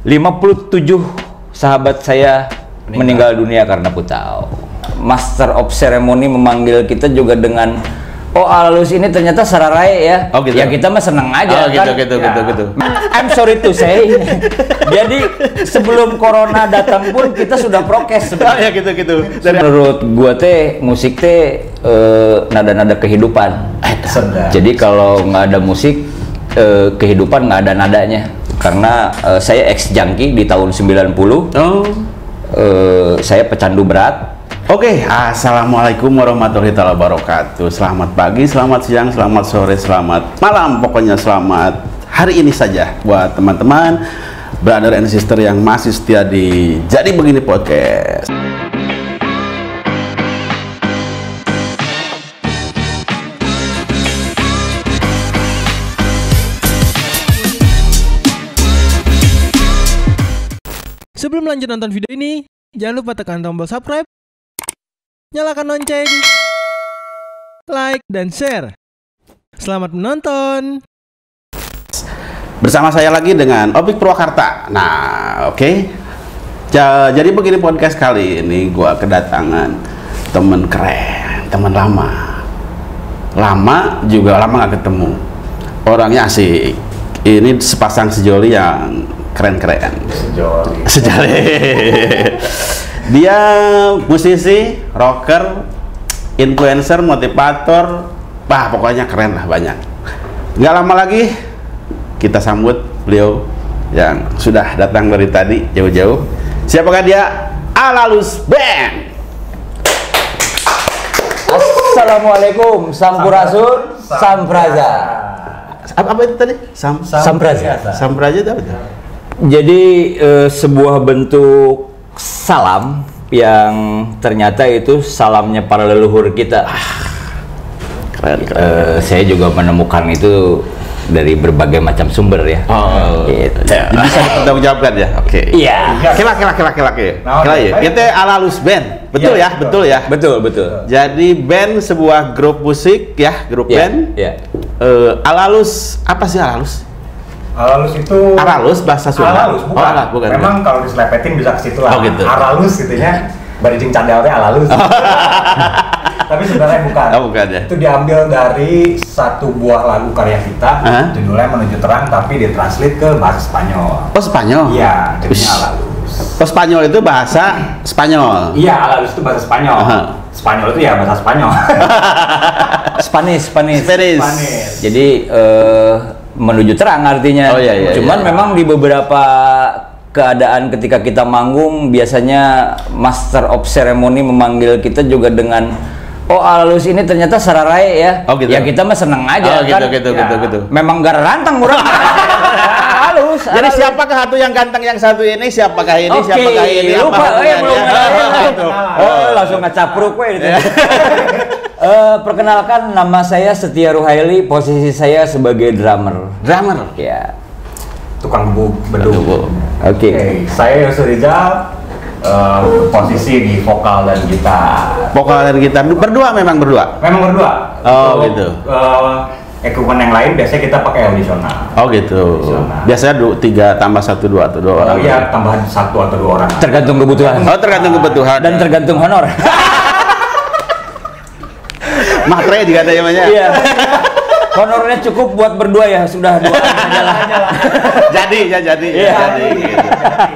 57 sahabat saya meninggal dunia karena putau. Master of Ceremony memanggil kita juga dengan Alalus ini ternyata Sararae ya. Oh, gitu. Ya kita mah seneng aja kan. Gitu. I'm sorry to say. Jadi sebelum corona datang pun kita sudah prokes sebenarnya. Gitu. Menurut gua teh musik teh nada-nada kehidupan. Jadi kalau nggak ada musik kehidupan nggak ada nadanya. Karena saya ex junkie di tahun 90. Saya pecandu berat. Oke, assalamualaikum warahmatullahi wabarakatuh. Selamat pagi, selamat siang, selamat sore, selamat malam. Pokoknya selamat hari ini saja buat teman-teman, brother and sister yang masih setia di Jadi Begini Podcast. Sebelum lanjut nonton video ini, jangan lupa tekan tombol subscribe, nyalakan lonceng, like, dan share. Selamat menonton. Bersama saya lagi dengan Opik Purwakarta. Nah, oke. Jadi begini podcast kali ini gua kedatangan temen keren, temen lama. Lama gak ketemu. Orangnya asik. Ini sepasang sejoli yang keren-keren. Sejoli. Dia musisi, rocker, influencer, motivator, pokoknya keren lah, banyak. Nggak lama lagi kita sambut beliau yang sudah datang dari tadi jauh-jauh. Siapakah dia? Alalus Band. Assalamualaikum, Sampurasun, Sampraza. Apa itu tadi? Sampraza. Sampraza itu apa? Jadi sebuah bentuk salam yang ternyata itu salamnya para leluhur kita. Keren. Saya juga menemukan itu dari berbagai macam sumber ya. Gitu. Jadi bisa dipertanggungjawabkan ya. Oke. Iya. Laki-laki. Kita Alalus Band. Betul ya. Betul. Jadi band sebuah grup musik ya, grup band. Iya. Alalus, apa sih Alalus? Alalus itu bahasa Sunda. Alalus bukan. Bukan. Memang kalau diselepetin bisa ke situ lah. Gitu. Alalus gitu ya. Barijing cadel Alalus. Tapi sebenarnya bukan. Bukan ya. Itu diambil dari satu buah lagu karya kita, judulnya Menuju Terang, tapi ditranslate ke bahasa Spanyol. Oh, Spanyol? Iya, jadinya Alalus. Oh, Spanyol itu bahasa Spanyol. Iya, Alalus itu bahasa Spanyol. Spanyol itu ya bahasa Spanyol. Spanish. Jadi menuju terang artinya. Iya. Cuman memang di beberapa keadaan ketika kita manggung biasanya Master of Ceremony memanggil kita juga dengan Alalus ini ternyata Sararae ya. Gitu. Ya kita mah seneng aja kan. Gitu. Memang gak rantang murah. Halus. Jadi siapakah satu yang ganteng yang satu ini? Siapakah ini? Oke, Siapakah ini? lupa belum Gitu. langsung ngacapruk we gitu. Perkenalkan, nama saya Setia Ruhaili, posisi saya sebagai drummer. Ya. tukang beduk. Oke. Saya Yusuf Rizal, posisi di vokal dan gitar. Berdua. Memang berdua. Oh, gitu. Equipment yang lain biasanya kita pakai audisional. Oh, gitu. Biasanya 3 tambah 1 2 atau 2 orang. Iya, tambahan 1 atau 2 orang. Tergantung kebutuhan. Tergantung kebutuhan dan tergantung honor. Matre juga ada namanya. Iya. Honornya cukup buat berdua ya, sudah 2 aja lah. Jadi. Gitu.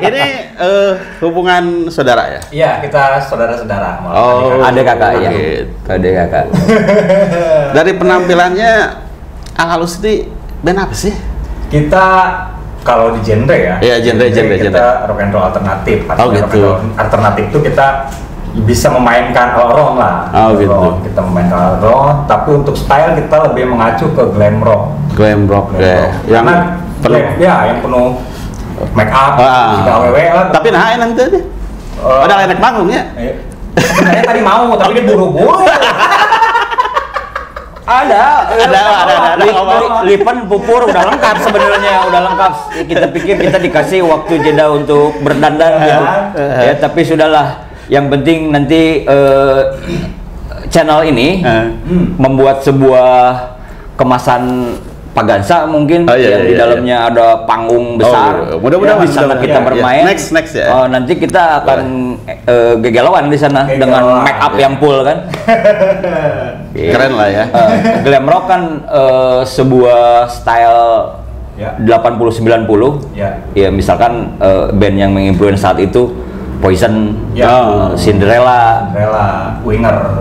Ini hubungan saudara ya? Iya, kita saudara-saudara. Ada kakak ya. Ada kakak. Dari penampilannya Alalus ini band apa sih? Kita kalau di genre ya. Iya, genre. Kita rock and roll alternatif. Gitu. Rock and roll alternatif itu kita bisa memainkan all-round lah. Gitu. Kita memainkan all-round, tapi untuk style kita lebih mengacu ke glam rock. Yang penuh make up, aww lah. Tapi nanti aja. Ada enak manggungnya. Sebenarnya tadi mau, tapi dia buru-buru. Ada. Lipan pupur udah lengkap sebenarnya, Kita pikir kita dikasih waktu jeda untuk berdandan gitu. Ya, tapi sudahlah. Yang penting nanti channel ini membuat sebuah kemasan Pagansa mungkin yang di dalamnya ada panggung besar. Mudah-mudahan di sana kita bermain. Next ya. Nanti kita akan gegelauan di sana dengan make up yang full kan. Keren lah ya. Glam rock kan sebuah style 80-90. Ya misalkan band yang menginfluence saat itu Poison, Cinderella,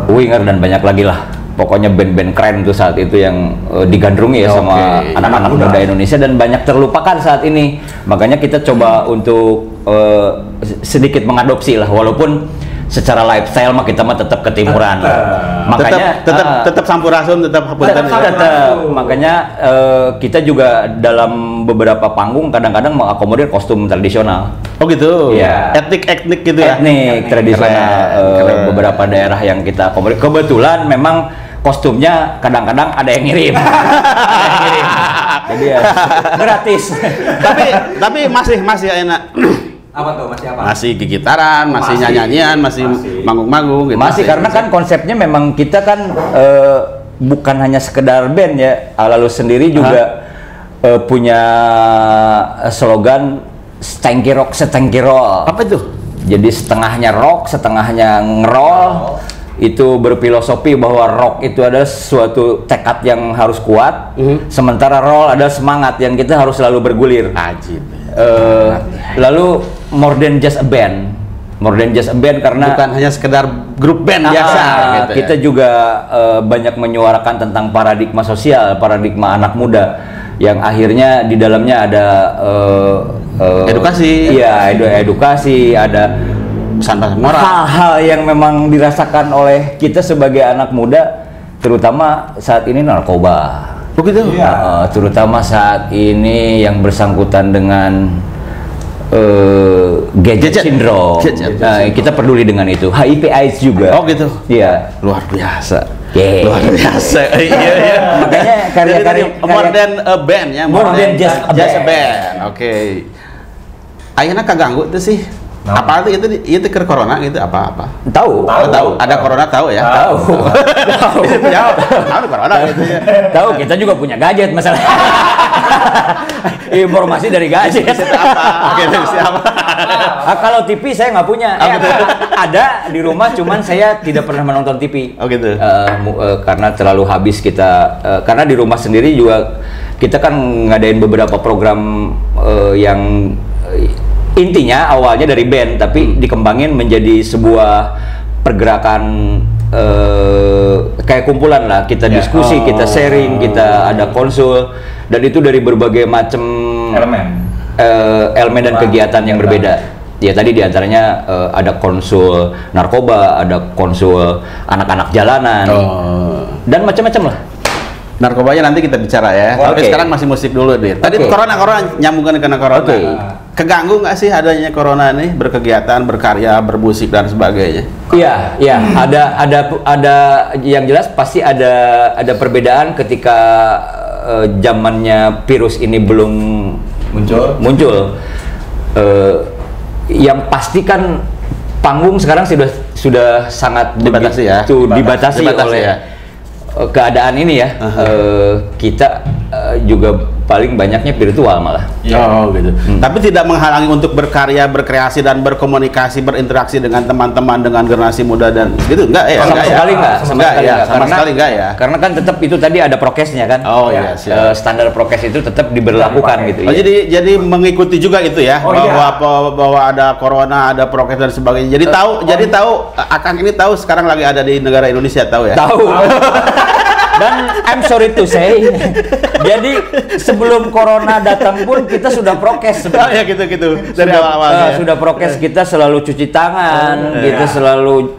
Winger dan banyak lagi lah. Pokoknya band-band keren tuh saat itu yang digandrungi ya sama anak-anak muda Indonesia dan banyak terlupakan saat ini. Makanya kita coba untuk sedikit mengadopsi lah, walaupun secara lifestyle mah kita mah tetap ketimuran. Makanya tetap sampurasun, tetap. Makanya kita juga dalam beberapa panggung kadang-kadang mengakomodir kostum tradisional. Oh gitu. Ya. Etnik gitu ya. Etnik tradisional. Beberapa daerah yang kita akomodir. Kebetulan memang kostumnya kadang-kadang ada yang ngirim. Jadi ya gratis. tapi masih enak. Apa tuh? Masih apa? Masih gigitaran, masih nyanyian, masih manggung-manggung gitu. Masih karena kan konsepnya memang kita kan bukan hanya sekedar band ya. Lalu sendiri juga punya slogan Stanky Rock Stanky Roll. Apa itu? Jadi setengahnya rock, setengahnya ngerol. Itu berfilosofi bahwa rock itu adalah suatu tekad yang harus kuat, sementara roll adalah semangat yang kita harus selalu bergulir. Ajib. Lalu more than just a band karena bukan hanya sekedar grup band biasa gitu ya. Kita juga banyak menyuarakan tentang paradigma sosial, paradigma anak muda yang akhirnya di dalamnya ada edukasi. Iya, edukasi, ada moral, hal-hal yang memang dirasakan oleh kita sebagai anak muda, terutama saat ini narkoba. Begitu. Terutama saat ini yang bersangkutan dengan gadget syndrome. Kita peduli dengan itu. HIV/AIDS juga. Oh gitu. Iya. Luar biasa. Luar biasa. Iya. Makanya karya-karya more than a band ya. More than just a band. Oke. Ayeuna kaganggu tuh sih. Apa itu ke corona gitu apa? Tahu. Ada corona tahu ya? Tahu. Tahu corona gitu ya. Tahu, kita juga punya gadget masalah. Informasi dari gadget. Apa? Oke, siapa? Kalau TV saya nggak punya. Ada di rumah, cuman saya tidak pernah menonton TV. Oh gitu. Karena terlalu habis kita. Karena di rumah sendiri juga kita kan ngadain beberapa program yang intinya awalnya dari band, tapi dikembangin menjadi sebuah pergerakan kayak kumpulan lah. Kita diskusi, kita sharing, kita ada konsul, dan itu dari berbagai macam elemen dan kegiatan yang berbeda. Ya tadi diantaranya ada konsul narkoba, ada konsul anak-anak jalanan, dan macam-macam lah. Narkobanya nanti kita bicara ya. Tapi sekarang masih musik dulu deh. Tadi corona nyambungkan ke corona. Keganggu nggak sih adanya corona nih, berkegiatan, berkarya, bermusik dan sebagainya? Iya. Ada yang jelas pasti ada perbedaan ketika zamannya virus ini belum muncul. Yang pasti kan panggung sekarang sudah sangat dibatasi ya. Dibatasi oleh keadaan ini ya. Kita juga paling banyaknya virtual malah. Oh gitu. Tapi tidak menghalangi untuk berkarya, berkreasi dan berkomunikasi, berinteraksi dengan teman-teman, dengan generasi muda dan gitu enggak ya? Sama sekali enggak ya. Karena kan tetap itu tadi ada prokesnya kan. Oh iya. Standar prokes itu tetap diberlakukan gitu ya. Jadi mengikuti juga itu ya, bahwa ada corona, ada prokes dan sebagainya. Jadi tahu Akang ini tahu sekarang lagi ada di negara Indonesia, tahu ya? Tahu. Dan I'm sorry to say, jadi sebelum corona datang pun kita sudah prokes. Ya gitu. Dari awal-awalnya. Sudah prokes, kita selalu cuci tangan, kita selalu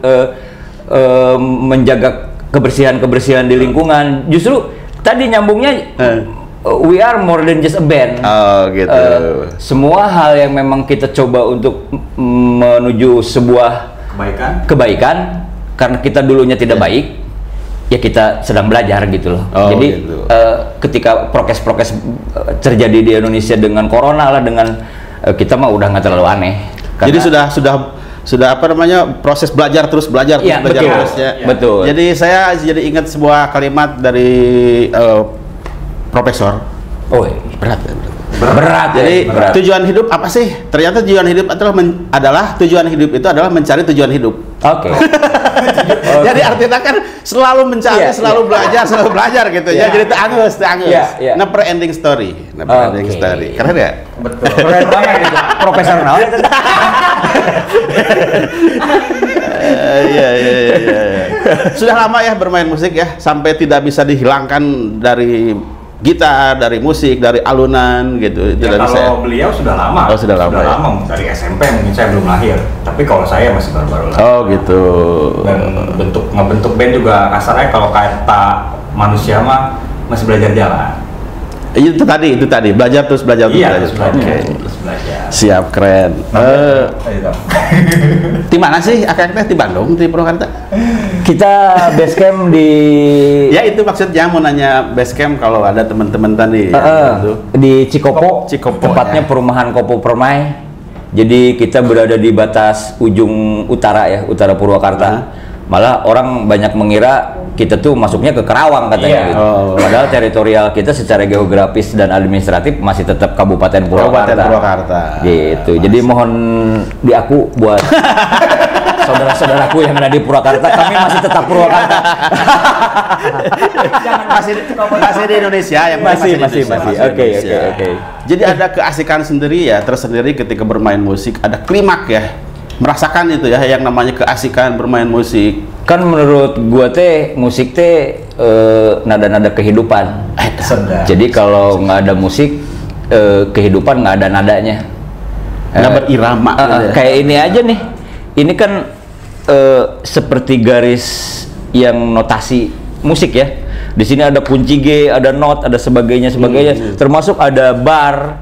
menjaga kebersihan di lingkungan. Justru tadi nyambungnya we are more than just a band. Oh gitu. Semua hal yang memang kita coba untuk menuju sebuah kebaikan karena kita dulunya tidak baik. Ya kita sedang belajar gitu loh. Jadi gitu. Ketika prokes terjadi di Indonesia dengan corona lah, dengan kita mah udah nggak terlalu aneh. Jadi sudah apa namanya, proses belajar terus belajar terus ya. Betul. Jadi saya ingat sebuah kalimat dari profesor. Oh, Berat. berat. Jadi berat. tujuan hidup apa sih? Ternyata tujuan hidup tujuan hidup itu adalah mencari tujuan hidup. Oke. Jadi artinya kan selalu mencari, Iya, selalu belajar gitu ya. Iya. Jadi teangeus. Iya. Never ending story. Oke. Keren ya? Betul. Keren banget itu. Profesor naon itu? Iya. Sudah lama ya bermain musik ya, sampai tidak bisa dihilangkan dari gitar, dari musik, dari alunan gitu. Ya, kalau beliau sudah lama. Oh, sudah lama ya? Dari SMP mungkin saya belum lahir. Tapi kalau saya masih baru-baru lahir. Oh gitu. Dan ngebentuk band juga kasarnya kalau kata manusia mah masih belajar jalan. Itu tadi belajar terus belajar. Iya, Oke. terus belajar. Siap, keren. Di mana sih akang teh? Di Bandung, di Purwakarta? Kita base camp di Ya itu maksudnya mau nanya base camp kalau ada teman-teman tadi. di Cikopo, tepatnya ya. perumahan Kopo Permai. Jadi kita berada di batas ujung utara ya, utara Purwakarta. Malah orang banyak mengira kita tuh masuknya ke Kerawang katanya gitu. Padahal teritorial kita secara geografis dan administratif masih tetap Kabupaten Purwakarta. Gitu. Jadi mohon diaku buat saudara-saudaraku yang ada di Purwakarta, kami masih tetap Purwakarta. masih di Indonesia yang Masih. Oke. Jadi ada keasikan sendiri ya, tersendiri ketika bermain musik, ada klimak ya. Merasakan itu ya yang namanya keasikan bermain musik. Kan menurut gua teh musik teh nada-nada kehidupan. Jadi kalau nggak ada musik kehidupan nggak ada nadanya. Nggak berirama. Gitu ya. Kayak ini aja nih. Ini kan seperti garis yang notasi musik ya. Di sini ada kunci G, ada not, ada sebagainya. Termasuk ada bar.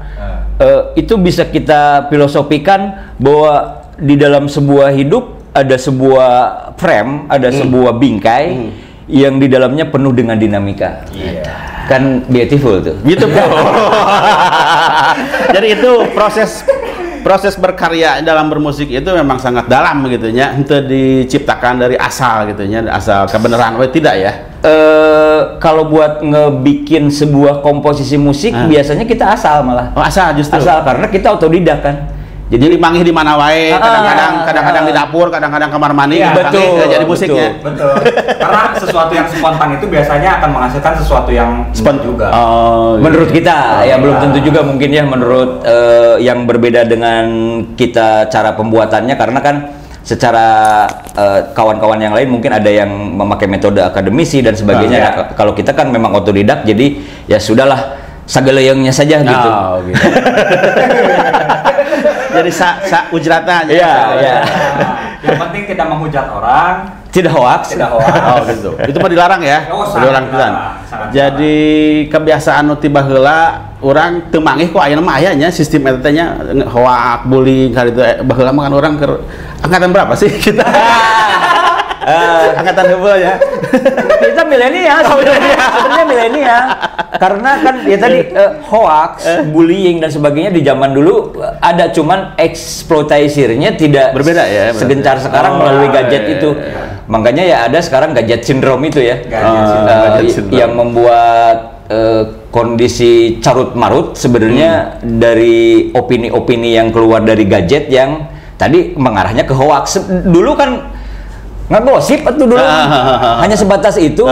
Itu bisa kita filosofikan bahwa di dalam sebuah hidup ada sebuah frame, ada sebuah bingkai yang di dalamnya penuh dengan dinamika. Kan beautiful tuh. Beautiful. Jadi itu proses berkarya dalam bermusik itu memang sangat dalam gitu ya. Itu diciptakan dari asal gitu ya, asal kebenaran tidak ya. Kalau buat ngebikin sebuah komposisi musik biasanya kita asal malah. Oh, asal justru. Asal karena kita otodidak kan. Jadi manggih di mana wae, kadang-kadang di dapur, kadang-kadang kamar mandi, betul, jadi musiknya. Betul. Karena sesuatu yang spontan itu biasanya akan menghasilkan sesuatu yang spontan juga. Menurut kita, ya belum tentu juga mungkin ya menurut yang berbeda dengan kita cara pembuatannya, karena kan secara kawan-kawan yang lain mungkin ada yang memakai metode akademisi dan sebagainya. Nah, kalau kita kan memang otodidak, jadi ya sudahlah sageleyengnya saja gitu. Gitu. Jadi ujratnya aja. Iya. Yang penting tidak menghujat orang, tidak hoax. Gitu. Itu mah dilarang ya. Dilarang pisan. Jadi kebiasaan nu tiba heula urang teu manggih kok ayeuna mah aya nya sistem eta teh nya hoax, bullying kali itu baheula mah kan urang keur angkatan berapa sih kita? Angkatan heubeul ya. Kita milenial sebenarnya milenial. Karena kan ya tadi hoax, bullying dan sebagainya di zaman dulu ada, cuman eksploitasinya tidak berbeda ya. Segencar sekarang melalui gadget itu. Makanya ya ada sekarang gadget syndrome itu ya. Yang membuat kondisi carut marut sebenarnya dari opini-opini yang keluar dari gadget yang tadi mengarahnya ke hoax. Dulu kan ngegosip itu dulu hanya sebatas itu.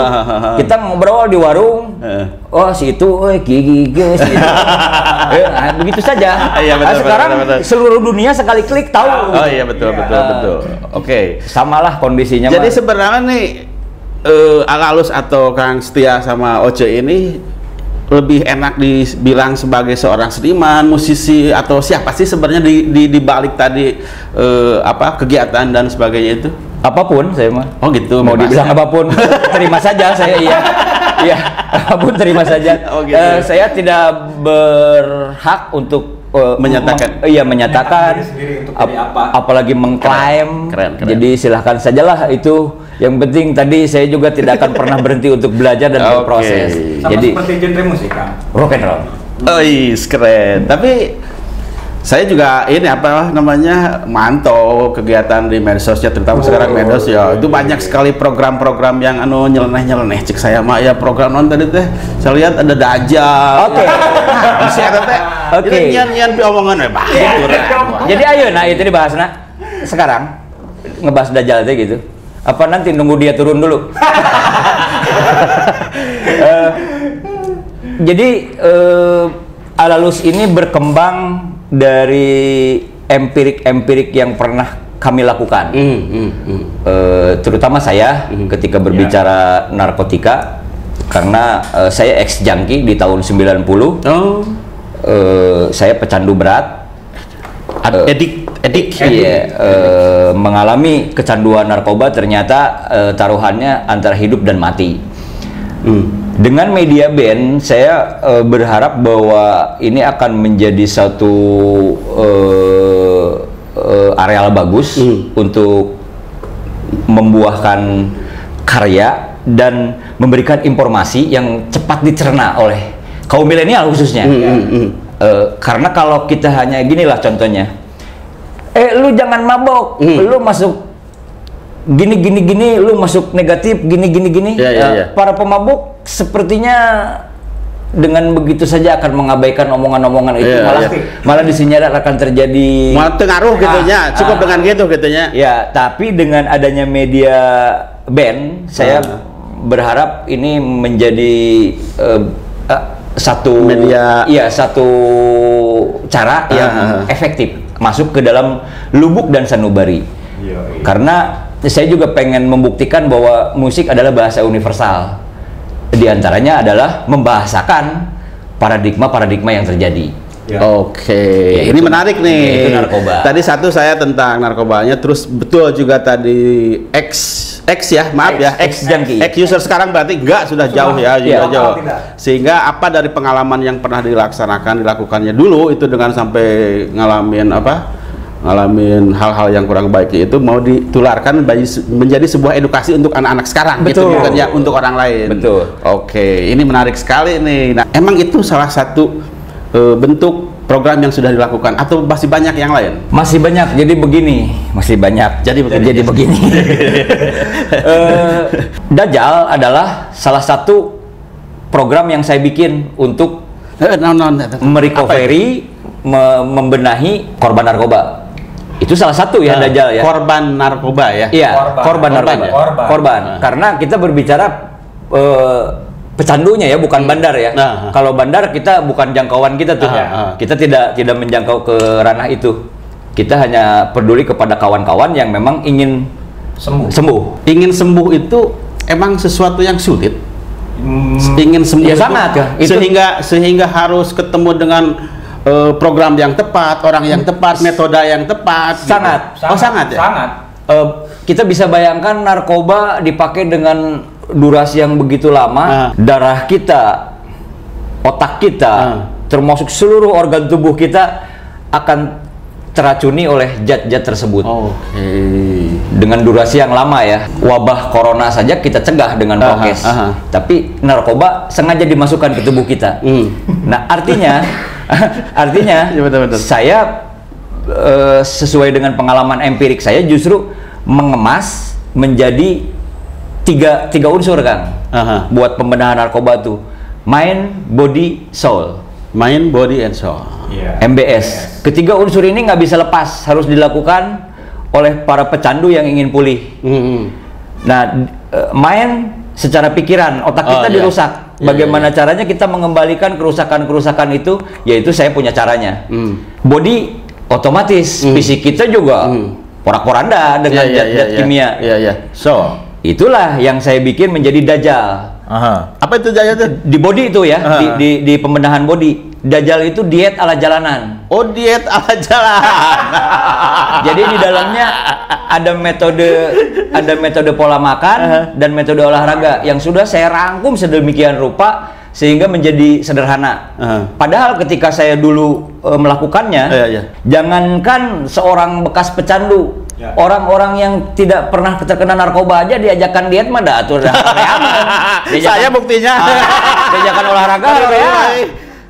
Kita ngobrol di warung, oh si itu gigi si itu. Begitu saja. Sekarang seluruh dunia sekali klik tahu. Oh iya betul. Oke. Samalah kondisinya. Jadi sebenarnya nih Alalus atau Kang Setia sama Oce ini lebih enak dibilang sebagai seorang seniman, musisi, atau siapa sih sebenarnya di balik tadi kegiatan dan sebagainya itu? Apapun saya mah. Oh gitu. Mau dibilang apapun, terima saja saya. Iya, apapun terima saja. Oh, gitu. Saya tidak berhak untuk menyatakan. Menyatakan. Apalagi mengklaim. Keren. Jadi silahkan sajalah itu. Yang penting tadi saya juga tidak akan pernah berhenti untuk belajar dan berproses. Sama jadi seperti genre musik kan. Rock and roll. Oh, keren. Tapi Saya juga ini apa namanya mantau kegiatan di medsosnya, terutama sekarang medsos ya. Itu banyak sekali program-program yang nyeleneh cek saya mah ya program non tadi teh. Saya lihat ada Dajjal. Oke. Bisa teh. Oke. Nyian pi omongan Jadi ayo nah itu dibahasna sekarang ngebahas Dajjal teh gitu. Apa nanti nunggu dia turun dulu? Jadi Alalus ini berkembang dari empirik yang pernah kami lakukan, terutama saya ketika berbicara narkotika, karena saya ex junkie di tahun 90. Saya pecandu berat, edik, mengalami kecanduan narkoba. Ternyata taruhannya antara hidup dan mati. Dengan media band, saya berharap bahwa ini akan menjadi satu areal bagus untuk membuahkan karya dan memberikan informasi yang cepat dicerna oleh kaum milenial khususnya. Karena kalau kita hanya ginilah contohnya, lu jangan mabok, lu masuk gini, lu masuk negatif, gini. Para pemabuk sepertinya dengan begitu saja akan mengabaikan omongan-omongan itu, malah disinyalir akan terjadi malah pengaruh gitunya, cukup dengan gitunya. Ya, tapi dengan adanya media band, saya berharap ini menjadi satu media, satu cara yang efektif masuk ke dalam lubuk dan sanubari. Karena saya juga pengen membuktikan bahwa musik adalah bahasa universal. Di antaranya adalah membahasakan paradigma yang terjadi. Oke, ini menarik nih. Itu narkoba. Tadi satu saya tentang narkobanya, terus betul juga tadi ex junkie, ex user sekarang berarti enggak sudah jauh ya, jauh. Sehingga apa dari pengalaman yang pernah dilakukannya dulu itu dengan sampai ngalamin hal-hal yang kurang baik itu mau ditularkan menjadi sebuah edukasi untuk anak-anak sekarang. Betul. Gitu, bukan ya untuk orang lain. Betul. Oke, ini menarik sekali nih. Nah, emang itu salah satu bentuk program yang sudah dilakukan atau masih banyak yang lain? Masih banyak. Jadi begini, masih banyak. Jadi begini. Dajjal adalah salah satu program yang saya bikin untuk merecovery, membenahi korban narkoba. Itu salah satu ya Dajjal ya. Korban narkoba ya. Iya, korban narkoba. Korban. Karena kita berbicara pecandunya ya, bukan bandar ya. Kalau bandar kita bukan jangkauan kita tuh. Kita tidak menjangkau ke ranah itu. Kita hanya peduli kepada kawan-kawan yang memang ingin sembuh. Ingin sembuh itu emang sesuatu yang sulit. Ingin sembuh ya, sangat ya. Sehingga harus ketemu dengan program yang tepat, orang yang tepat, metode yang tepat. Sangat. Gitu. Sangat ya. Sangat. Kita bisa bayangkan narkoba dipakai dengan durasi yang begitu lama, darah kita, otak kita, termasuk seluruh organ tubuh kita akan teracuni oleh zat-zat tersebut. Dengan durasi yang lama ya. Wabah corona saja kita cegah dengan prokes. Tapi narkoba sengaja dimasukkan ke tubuh kita. Nah, artinya ya, betul. Saya sesuai dengan pengalaman empirik saya justru mengemas menjadi tiga unsur, Kang. Buat pembenahan narkoba tuh. Mind, body, soul. Mind, body, and soul. MBS. Ketiga unsur ini nggak bisa lepas, harus dilakukan oleh para pecandu yang ingin pulih. Nah, mind secara pikiran, otak kita dirusak. Bagaimana caranya kita mengembalikan kerusakan itu? Yaitu saya punya caranya. Body otomatis, fisik kita juga porak-poranda dengan zat-zat kimia. So, itulah yang saya bikin menjadi Dajjal. Apa itu Dajjal itu? Di body itu ya, di pembenahan body. Dajjal itu diet ala jalanan. Oh, diet ala jalanan. Jadi di dalamnya ada metode pola makan dan metode olahraga yang sudah saya rangkum sedemikian rupa sehingga menjadi sederhana. Padahal ketika saya dulu melakukannya, jangankan seorang bekas pecandu, orang-orang yang tidak pernah terkena narkoba aja diajakan diet mah dah atur dah. Saya buktinya. Diajakan olahraga ya.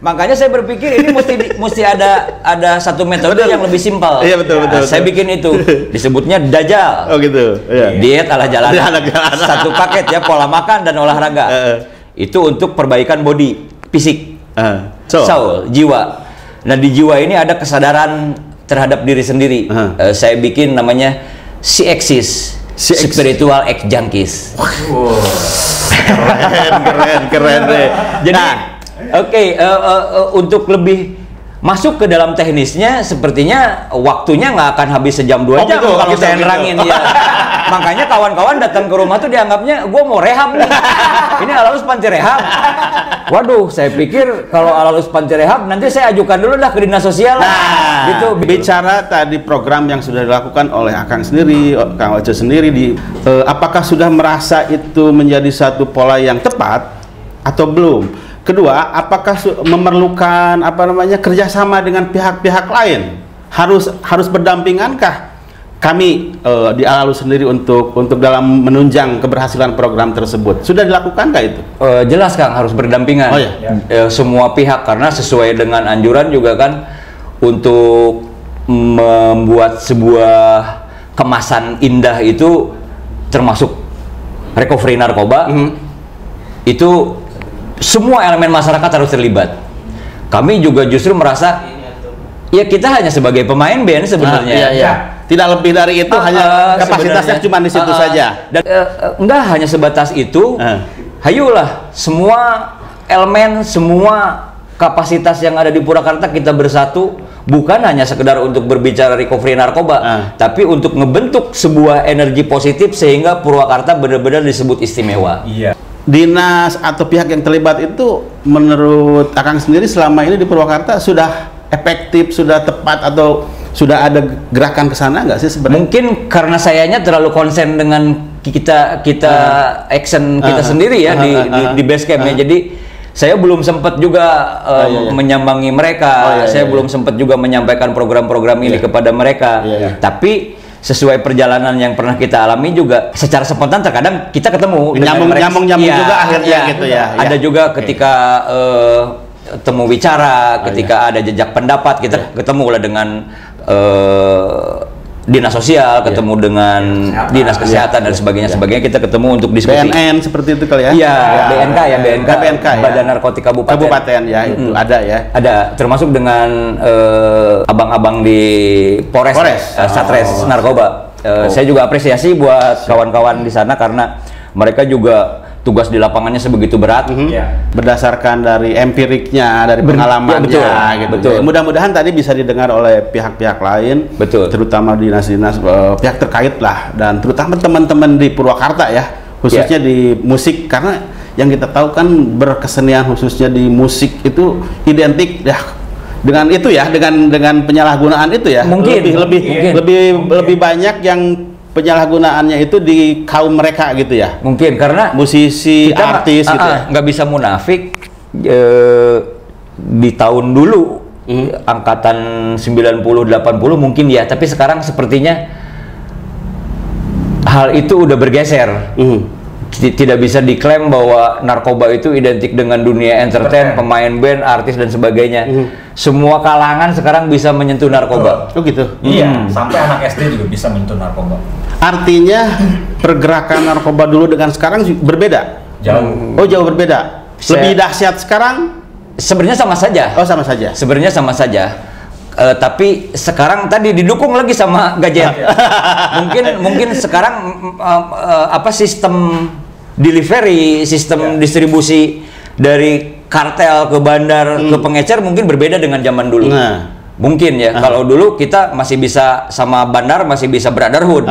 Makanya saya berpikir ini mesti ada satu metode yang lebih simpel. Iya betul. Saya bikin itu disebutnya Dajjal. Oh gitu. Iya. Diet ala jalanan. Ala jalanan. Satu paket ya, pola makan dan olahraga. Itu untuk perbaikan body, fisik, soul, jiwa. Nah di jiwa ini ada kesadaran terhadap diri sendiri. Saya bikin namanya CXIS, Spiritual X Junkies. Keren deh. Jadi untuk lebih masuk ke dalam teknisnya, sepertinya waktunya nggak akan habis sejam 2 jam gitu, kalau saya gitu. nerangin ya. Makanya kawan-kawan datang ke rumah tuh dianggapnya gue mau rehab nih. Ini Alalus Panti Rehab. Waduh, saya pikir kalau Alalus Panti Rehab nanti saya ajukan dulu dah ke dinas sosial. Gitu. Bicara tadi program yang sudah dilakukan oleh Akang sendiri, Kang Oce sendiri, apakah sudah merasa itu menjadi satu pola yang tepat atau belum? Kedua, apakah memerlukan kerjasama dengan pihak-pihak lain? Harus berdampingankah kami di Alalus sendiri untuk dalam menunjang keberhasilan program tersebut? Sudah dilakukankah itu? Jelas Kang, harus berdampingan. Oh, iya. Semua pihak, karena sesuai dengan anjuran juga kan untuk membuat sebuah kemasan indah itu termasuk recovery narkoba. Itu semua elemen masyarakat harus terlibat. Kami juga justru merasa ya kita hanya sebagai pemain band sebenarnya. Tidak lebih dari itu, hanya kapasitasnya cuma di situ saja. Dan enggak hanya sebatas itu. Hayulah semua elemen, semua kapasitas yang ada di Purwakarta kita bersatu, bukan hanya sekedar untuk berbicara recovery narkoba, tapi untuk ngebentuk sebuah energi positif sehingga Purwakarta benar-benar disebut istimewa. Iya. Dinas atau pihak yang terlibat itu menurut Akang sendiri selama ini di Purwakarta sudah efektif, sudah tepat, atau sudah ada gerakan ke sana nggak sih sebenarnya? Mungkin karena sayanya terlalu konsen dengan kita action kita sendiri ya di base campnya. Jadi saya belum sempat juga menyambangi mereka. Saya belum sempat juga menyampaikan program-program ini kepada mereka. Tapi sesuai perjalanan yang pernah kita alami juga secara spontan terkadang kita ketemu nyambung juga akhirnya gitu ya. Ada juga ketika temu bicara, ketika ada jejak pendapat, kita ketemu lah dengan dinas sosial, ketemu dengan dinas kesehatan dan sebagainya, kita ketemu untuk diskusi. BNN seperti itu kali ya? Iya, BNK, Badan Narkotika Kabupaten ya, itu ada ya. Ada, termasuk dengan abang-abang di Polres. Satres Narkoba. Saya juga apresiasi buat kawan-kawan di sana karena mereka juga tugas di lapangannya sebegitu berat. Berdasarkan dari empiriknya, dari pengalamannya, betul. Mudah-mudahan tadi bisa didengar oleh pihak-pihak lain, terutama dinas-dinas pihak terkait lah, dan terutama teman-teman di Purwakarta ya, khususnya di musik, karena yang kita tahu kan berkesenian khususnya di musik itu identik ya dengan itu ya, dengan penyalahgunaan itu ya. Mungkin lebih banyak yang penyalahgunaannya itu di kaum mereka gitu ya. Mungkin karena musisi, artis gitu ya. Nggak bisa munafik, di tahun dulu angkatan 90-80 mungkin ya, tapi sekarang sepertinya hal itu udah bergeser. Tidak bisa diklaim bahwa narkoba itu identik dengan dunia entertain, pemain band, artis dan sebagainya. Semua kalangan sekarang bisa menyentuh narkoba. Oh gitu. Iya, sampai anak SD juga bisa menyentuh narkoba. Artinya pergerakan narkoba dulu dengan sekarang berbeda? Jauh. Oh, jauh berbeda. Lebih dahsyat sekarang? Sebenarnya sama saja. Oh, sama saja. Sebenarnya sama saja. Tapi sekarang tadi didukung lagi sama gadget. mungkin sekarang sistem delivery, sistem distribusi dari kartel ke bandar ke pengecer mungkin berbeda dengan zaman dulu. Mungkin ya, kalau dulu kita masih bisa sama bandar, masih bisa brotherhood,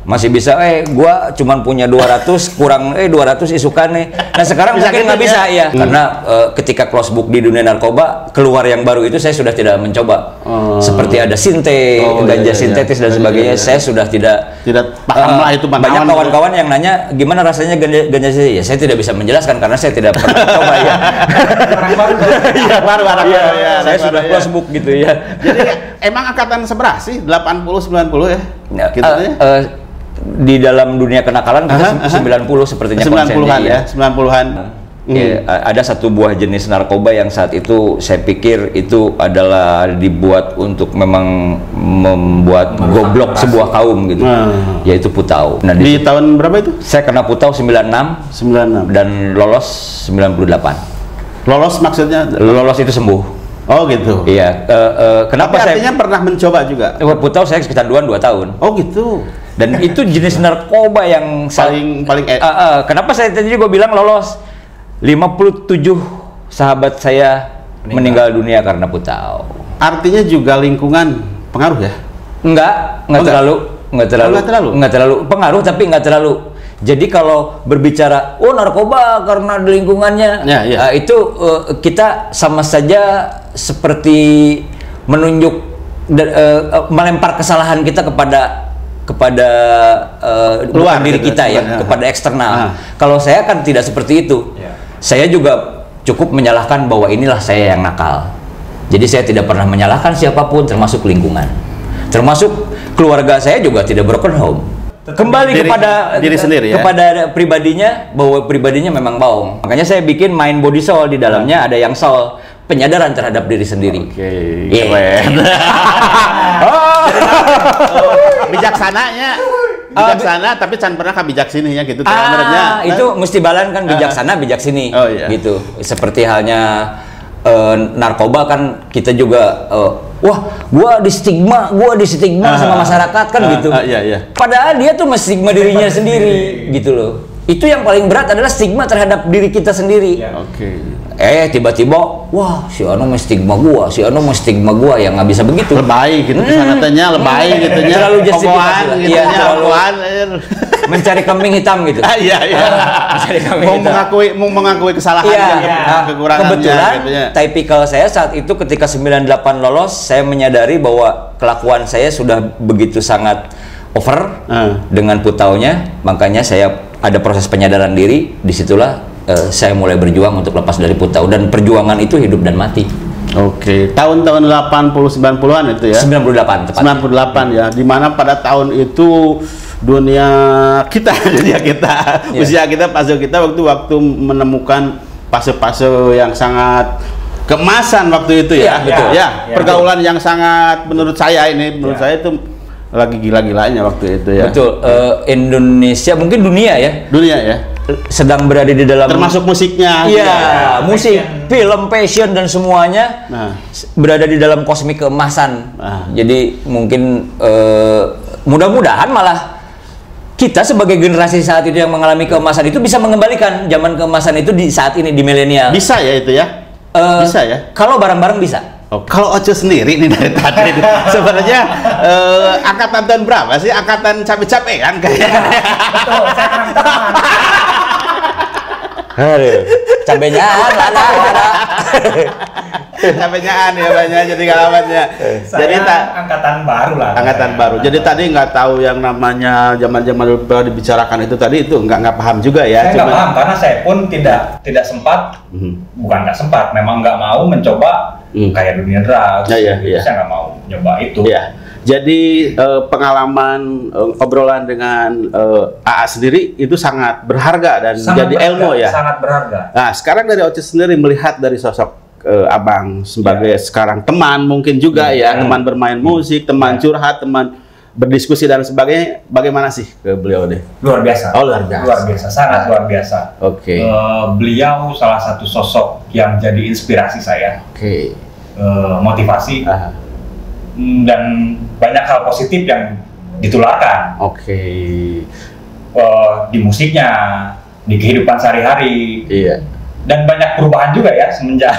masih bisa, gua cuman punya 200 kurang 200 isukan nih. Nah sekarang mungkin nggak bisa ya, karena ketika close book di dunia narkoba keluar yang baru itu saya sudah tidak mencoba. Seperti ada sinte, ganja sintetis dan sebagainya, saya sudah tidak paham lah itu. Banyak kawan-kawan yang nanya gimana rasanya ganja sintetis, ya saya tidak bisa menjelaskan karena saya tidak pernah mencoba ya. Saya sudah close book gitu ya. Jadi emang angkatan seberapa sih? 80-90 ya? Gitu ya? Di dalam dunia kenakalan kita 90 sepertinya 90-an ya, 90-an. Ya, ada satu buah jenis narkoba yang saat itu saya pikir itu adalah dibuat untuk memang membuat goblok sebuah kaum gitu, yaitu Putau. Nah, di tahun berapa itu? Saya kena Putau 96 dan lolos 98. Lolos maksudnya? Lolos itu sembuh. Oh gitu. Iya. Kenapa Tapi artinya pernah mencoba juga? Putau saya sekitar 2 tahun. Oh gitu. Dan itu jenis narkoba yang paling kenapa saya tadi gue bilang lolos? 57 sahabat saya meninggal dunia karena Putau. Artinya juga lingkungan pengaruh ya? Enggak terlalu pengaruh, tapi enggak terlalu. Jadi kalau berbicara narkoba karena lingkungannya, itu kita sama saja seperti menunjuk melempar kesalahan kita kepada luar diri kita kepada eksternal. Kalau saya kan tidak seperti itu. Saya juga cukup menyalahkan bahwa inilah saya yang nakal. Jadi saya tidak pernah menyalahkan siapapun, termasuk lingkungan, termasuk keluarga saya juga tidak broken home. Kembali kepada diri sendiri ya? Kepada pribadinya, bahwa pribadinya memang bohong. Makanya saya bikin Mind Body Soul, di dalamnya ada yang soul, penyadaran terhadap diri sendiri. Oke, keren. Bijaksananya bijaksana tapi can pernah bijak sini ya gitu itu mesti balan kan, bijaksana bijak sini gitu. Seperti halnya narkoba kan kita juga gua di stigma sama masyarakat kan gitu. Padahal dia tuh menstigma dirinya sendiri gitu loh. Itu yang paling berat adalah stigma terhadap diri kita sendiri. Tiba-tiba si Ano menstigma gua, yang nggak bisa begitu. Lebay gitu kesananya, lebay gitu nya. Terlalu justifikasi gitu ya, terlalu mencari kambing hitam gitu. Mau mengakui kesalahan kekurangannya. Kebetulan tipikal saya saat itu ketika 98 lolos, saya menyadari bahwa kelakuan saya sudah begitu sangat over dengan Putaunya, makanya saya ada proses penyadaran diri. Disitulah saya mulai berjuang untuk lepas dari Putau, dan perjuangan itu hidup dan mati. Tahun-tahun 80-90-an itu ya? 98 tepat. 98 ya, dimana pada tahun itu dunia kita, usia kita, fase kita waktu betul fase-fase yang sangat keemasan waktu itu ya. Betul. Pergaulan yang sangat menurut saya itu lagi gila-gilanya waktu itu ya. Betul. Indonesia, mungkin dunia ya, sedang berada di dalam, termasuk musiknya. Musik, film, fashion dan semuanya berada di dalam kosmik keemasan. Jadi mungkin mudah-mudahan malah kita sebagai generasi saat itu yang mengalami keemasan itu bisa mengembalikan zaman keemasan itu di saat ini, di milenial. Bisa ya itu ya? Bisa ya? Kalau bareng-bareng bisa. Kalau Oce sendiri nih dari tadi sebenarnya angkatan tahun berapa sih? Angkatan capek-capek kan kayaknya. Betul, saya terang-terangan. Cabenya ada. Cabenya ya banyak jadi kalamannya. Jadi angkatan baru lah. Angkatan baru. Jadi tadi nggak tahu yang namanya zaman-zaman dulu dibicarakan itu tadi itu nggak paham juga ya. Saya nggak paham karena saya pun tidak sempat, bukan nggak sempat, memang nggak mau mencoba kayak dunia drugs. Saya nggak mau nyoba itu. Jadi pengalaman obrolan dengan AA sendiri itu sangat berharga dan jadi ilmu ya. Sangat berharga. Nah, sekarang dari Oce sendiri melihat dari sosok Abang sebagai sekarang teman mungkin juga teman bermain musik, teman curhat, teman berdiskusi dan sebagainya, bagaimana sih ke beliau deh? Luar biasa. Luar biasa. Sangat luar biasa. Beliau salah satu sosok yang jadi inspirasi saya. Motivasi. Dan banyak hal positif yang ditularkan. Di musiknya, di kehidupan sehari-hari. Dan banyak perubahan juga ya semenjak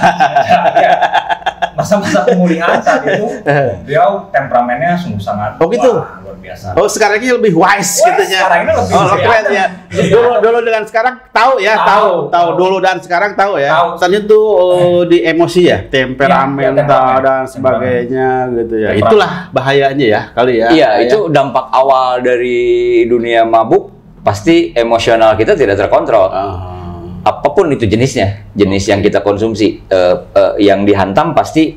masa-masa pemulihan saat itu. Beliau temperamennya sungguh sangat luar biasa. Sekarang ini lebih wise gitu ya. Sekarang ini lebih keren ya. Dulu dengan sekarang tahu dulu dan sekarang tahu ya. Misalnya tuh di emosi ya, temperamental dan sebagainya gitu ya. Itulah bahayanya ya kali ya. Itu dampak awal dari dunia mabuk, pasti emosional kita tidak terkontrol. Apapun itu jenis yang kita konsumsi, yang dihantam pasti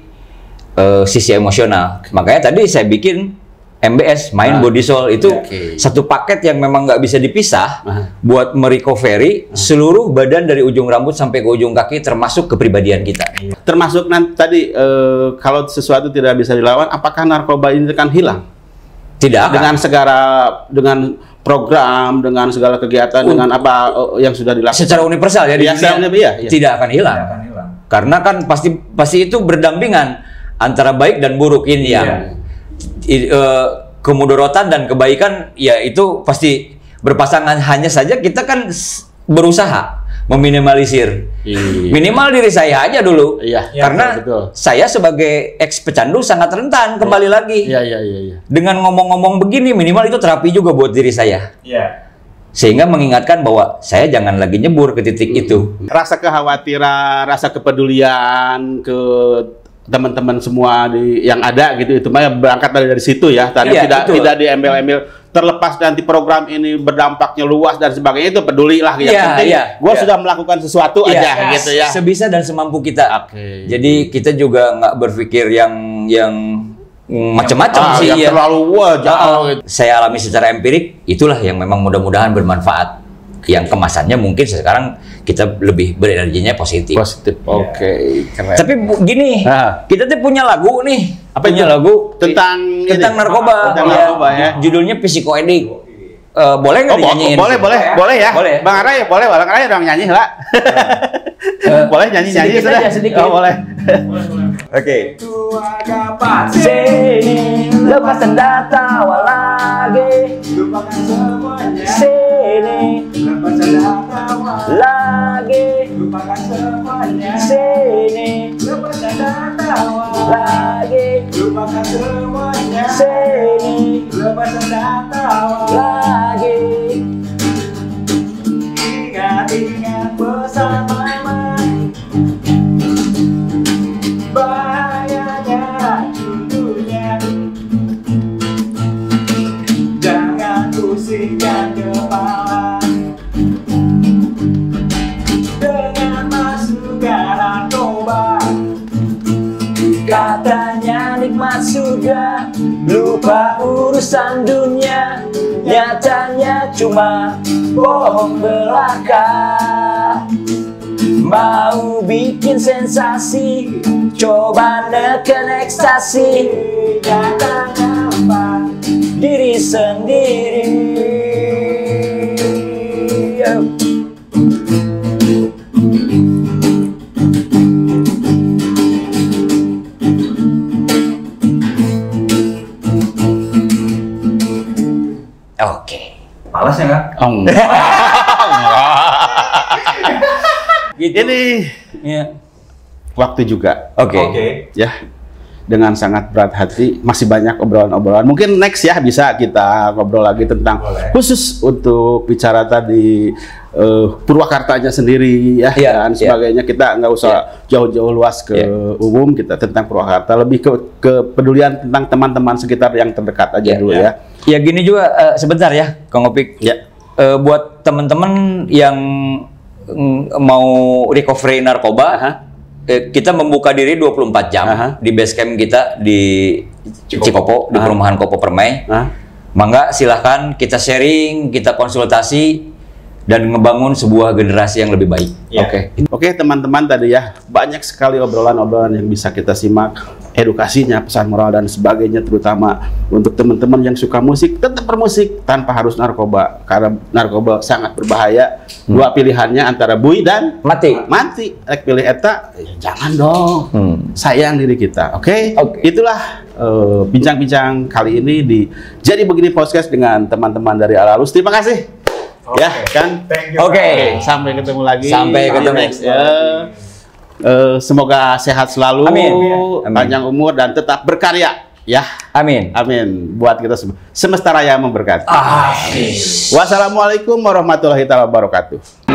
sisi emosional. Makanya tadi saya bikin MBS, main body soul itu satu paket yang memang nggak bisa dipisah buat merecovery seluruh badan dari ujung rambut sampai ke ujung kaki termasuk kepribadian kita. Termasuk nanti tadi kalau sesuatu tidak bisa dilawan, apakah narkoba ini akan hilang? Tidak akan. Dengan program, dengan segala kegiatan, dengan apa yang sudah dilakukan secara universal ya di dunia, tidak akan hilang. Karena kan pasti itu berdampingan antara baik dan buruk ini kemudorotan dan kebaikan ya itu pasti berpasangan. Hanya saja kita kan berusaha meminimalisir minimal diri saya aja dulu karena saya sebagai ex pecandu sangat rentan kembali lagi dengan ngomong-ngomong begini. Minimal itu terapi juga buat diri saya sehingga mengingatkan bahwa saya jangan lagi nyebur ke titik itu. Rasa kekhawatiran, rasa kepedulian ke teman-teman semua yang ada gitu, itu mah berangkat dari situ ya. Tadi tidak diembel-embel, terlepas nanti program ini berdampaknya luas dan sebagainya, itu pedulilah gitu. Gue sudah melakukan sesuatu aja gitu ya. Sebisa dan semampu kita. Jadi kita juga nggak berpikir yang macam-macam sih yang terlalu gitu. Saya alami secara empirik, itulah yang memang mudah-mudahan bermanfaat. Yang kemasannya mungkin sekarang kita lebih berenerginya positif. Keren. Tapi gini, kita tuh punya lagu nih. Punya lagu tentang narkoba. Judulnya Psikoedik. Boleh nggak dinyanyiin? Boleh ya. Bang Aray boleh, Bang Aray dong nyanyi lah. Boleh nyanyi sudah. Sedikit. Boleh. Oke. Sini lepas tanda tawa lagi. Lupakan semuanya. Sini Lepas tanda tawa lagi. Lupakan semuanya. Sini Lepas tanda tawa lagi. Lupakan semuanya. Sini Lepas tanda tawa lagi. Ingat bersama bahayanya dunia. Jangan pusingkan kepala dengan masukan narkoba. Katanya nikmat surga, lupa urusan dunia. Nyatanya cuma bohong belaka. Mau bikin sensasi, coba neken ekstasi. Katanya lupa diri sendiri. Oke. Malas ya nggak? Gitu. Ini waktu juga. Oke. Ya. Dengan sangat berat hati, masih banyak obrolan-obrolan. Mungkin next ya bisa kita ngobrol lagi tentang khusus untuk bicara tadi Purwakartanya sendiri ya dan sebagainya. Kita nggak usah jauh-jauh luas ke umum, kita tentang Purwakarta, lebih ke kepedulian tentang teman-teman sekitar yang terdekat aja dulu ya. Ya gini juga sebentar ya, Kang Opik. Buat teman-teman yang mau recovery narkoba, kita membuka diri 24 jam di base camp kita di Cikopo, di perumahan Kopo Permai. Mangga silahkan kita sharing, kita konsultasi dan ngebangun sebuah generasi yang lebih baik. Oke, teman-teman, tadi ya banyak sekali obrolan-obrolan yang bisa kita simak, edukasinya, pesan moral dan sebagainya, terutama untuk teman-teman yang suka musik, tetap bermusik tanpa harus narkoba, karena narkoba sangat berbahaya. Dua pilihannya antara bui dan mati. Rek pilih eta, jangan dong. Sayang diri kita. Oke. Itulah bincang-bincang kali ini di Jadi Begini Podcast dengan teman-teman dari Alalus. Terima kasih. Ya kan. Sampai ketemu lagi. Sampai ketemu. Semoga sehat selalu, Amin. Panjang umur dan tetap berkarya. Ya. Amin. Buat kita semua. Semesta raya memberkati. Amin. Wassalamualaikum warahmatullahi wabarakatuh.